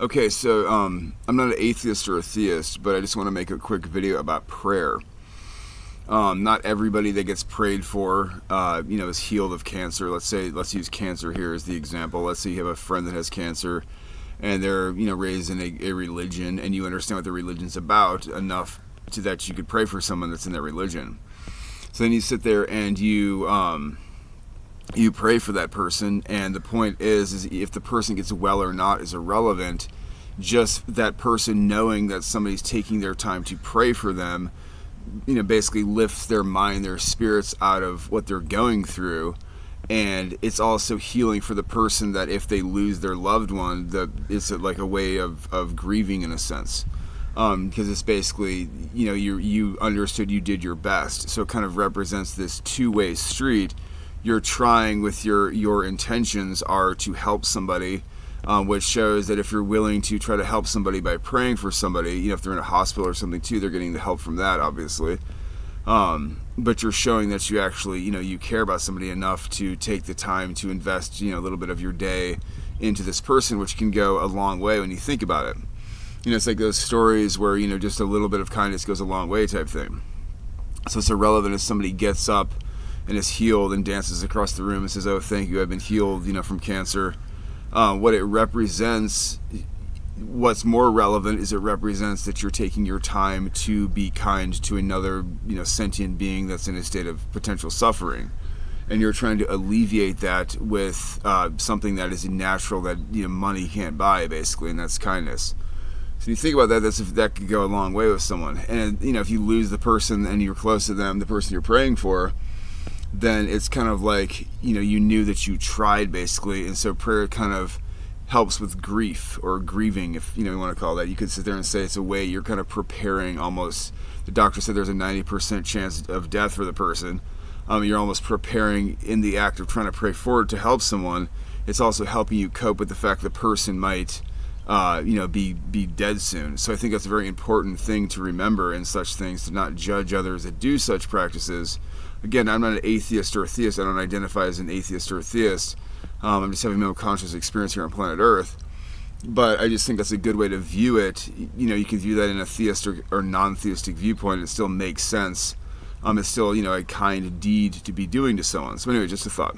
Okay, so I'm not an atheist or a theist, but I just want to make a quick video about prayer. Not everybody that gets prayed for, is healed of cancer. Let's use cancer here as the example. Let's say you have a friend that has cancer, and they're raised in a religion, and you understand what the religion's about enough to that you could pray for someone that's in that religion. So then you sit there and you pray for that person, and the point is if the person gets well or not is irrelevant. Just that person knowing that somebody's taking their time to pray for them, basically lifts their mind, their spirits out of what they're going through. And it's also healing for the person that if they lose their loved one, that it's like a way of grieving in a sense. Because it's basically, you understood, you did your best. So it kind of represents this two-way street. You're trying with your intentions are to help somebody, which shows that if you're willing to try to help somebody by praying for somebody, if they're in a hospital or something too, they're getting the help from that, obviously. But you're showing that you actually, you care about somebody enough to take the time to invest, a little bit of your day into this person, which can go a long way when you think about it. It's like those stories where, just a little bit of kindness goes a long way type thing. So it's irrelevant if somebody gets up and is healed and dances across the room and says, "Oh, thank you, I've been healed, from cancer." What it represents, what's more relevant is it represents that you're taking your time to be kind to another, sentient being that's in a state of potential suffering. And you're trying to alleviate that with something that is natural that, money can't buy, basically, and that's kindness. So you think about that, that could go a long way with someone. And, if you lose the person and you're close to them, the person you're praying for, then it's kind of like, you knew that you tried, basically. And so prayer kind of helps with grief or grieving, if you want to call that. You could sit there and say it's a way you're kind of preparing almost. The doctor said there's a 90% chance of death for the person. You're almost preparing in the act of trying to pray forward to help someone. It's also helping you cope with the fact the person might be dead soon. So I think that's a very important thing to remember in such things, to not judge others that do such practices. Again, I'm not an atheist or a theist. I don't identify as an atheist or a theist. I'm just having my own conscious experience here on planet Earth. But I just think that's a good way to view it. You can view that in a theistic or non-theistic viewpoint. It still makes sense. It's still, a kind deed to be doing to someone. So anyway, just a thought.